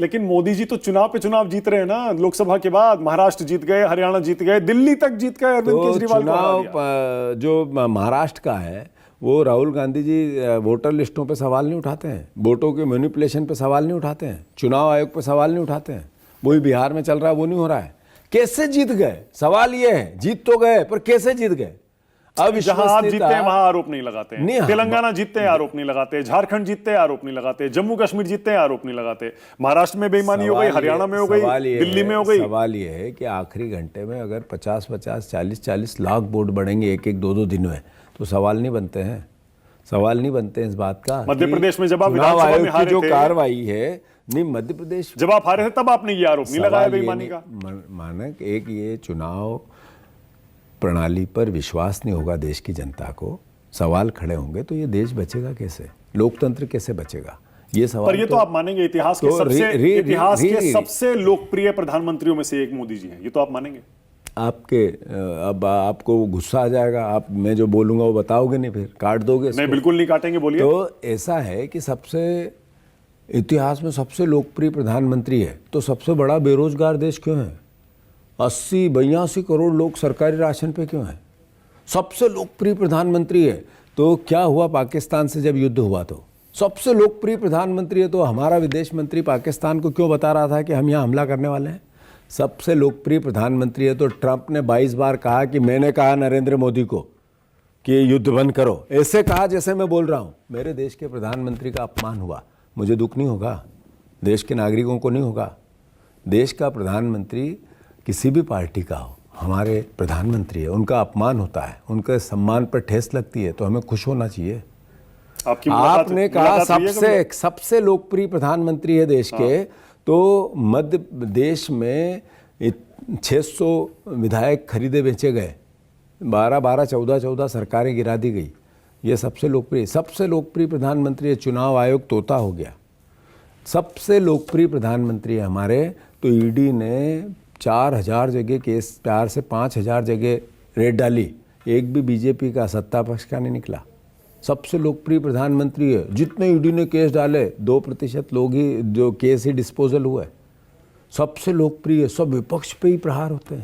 लेकिन मोदी जी तो चुनाव पे चुनाव जीत रहे हैं ना। लोकसभा के बाद महाराष्ट्र जीत गए, हरियाणा जीत गए, दिल्ली तक जीत गए, अरविंद तो केजरीवाल को हरा दिया। चुनाव जो महाराष्ट्र का है वो राहुल गांधी जी वोटर लिस्टों पे सवाल नहीं उठाते हैं, वोटों के मैनिपुलेशन पे सवाल नहीं उठाते हैं, चुनाव आयोग पे सवाल नहीं उठाते हैं। वही बिहार में चल रहा है, वो नहीं हो रहा है। कैसे जीत गए, सवाल ये है। जीत तो गए पर कैसे जीत गए? अब जहां आप जीतते हैं वहां आरोप नहीं लगाते हैं। नहीं, तेलंगाना जीतते हैं आरोप नहीं लगाते, झारखंड जीतते हैं आरोप नहीं लगाते, जम्मू कश्मीर जीतते हैं आरोप नहीं लगाते, महाराष्ट्र में बेईमानी हो गई, हरियाणा में हो गई, दिल्ली में हो गई। सवाल ये है कि आखिरी घंटे में अगर 50-50, 40-40 लाख वोट बढ़ेंगे एक एक दो दो दिन में, तो सवाल नहीं बनते हैं। सवाल नहीं बनते हैं इस बात का। मध्य प्रदेश में जब आप चुनाव विधानसभा में आयोग की हारे जो थे, कार्रवाई है, नहीं मध्य प्रदेश जब आप हारे थे तब आपने ये आरोप नहीं लगाया बेईमानी का। मानक एक ये चुनाव प्रणाली पर विश्वास नहीं होगा देश की जनता को, सवाल खड़े होंगे तो ये देश बचेगा कैसे, लोकतंत्र कैसे बचेगा? ये सवाल। पर ये तो आप मानेंगे इतिहास के सबसे लोकप्रिय प्रधानमंत्रियों में से एक मोदी जी हैं, ये तो आप मानेंगे। अब आपको गुस्सा आ जाएगा, आप मैं जो बोलूंगा वो बताओगे नहीं, फिर काट दोगे इसको। नहीं, बिल्कुल नहीं काटेंगे, बोलिए। तो ऐसा है कि सबसे इतिहास में सबसे लोकप्रिय प्रधानमंत्री है तो सबसे बड़ा बेरोजगार देश क्यों है? 80-82 करोड़ लोग सरकारी राशन पे क्यों हैं? सबसे लोकप्रिय प्रधानमंत्री है तो क्या हुआ पाकिस्तान से जब युद्ध हुआ? तो सबसे लोकप्रिय प्रधानमंत्री है तो हमारा विदेश मंत्री पाकिस्तान को क्यों बता रहा था कि हम यहाँ हमला करने वाले हैं? सबसे लोकप्रिय प्रधानमंत्री है तो ट्रंप ने 22 बार कहा कि मैंने कहा नरेंद्र मोदी को कि युद्ध बंद करो, ऐसे कहा जैसे मैं बोल रहा हूँ। मेरे देश के प्रधानमंत्री का अपमान हुआ, मुझे दुख नहीं होगा, देश के नागरिकों को नहीं होगा। देश का प्रधानमंत्री किसी भी पार्टी का हो, हमारे प्रधानमंत्री है, उनका अपमान होता है, उनके सम्मान पर ठेस लगती है तो हमें खुश होना चाहिए। आपने कहा सबसे लोकप्रिय प्रधानमंत्री है देश के, तो मध्य प्रदेश में 600 विधायक खरीदे बेचे गए, 12-12, 14-14 सरकारें गिरा दी गई। ये सबसे लोकप्रिय प्रधानमंत्री है। चुनाव आयोग तोता हो गया। सबसे लोकप्रिय प्रधानमंत्री है हमारे, तो ईडी ने 4000 जगह केस, 4 से 5000 जगह रेड डाली, एक भी बीजेपी का सत्ता पक्ष का नहीं निकला। सबसे लोकप्रिय प्रधानमंत्री है। जितने ईडी ने केस डाले 2% लोग ही जो केस ही डिस्पोजल हुए। सबसे लोकप्रिय, सब विपक्ष पे ही प्रहार होते हैं।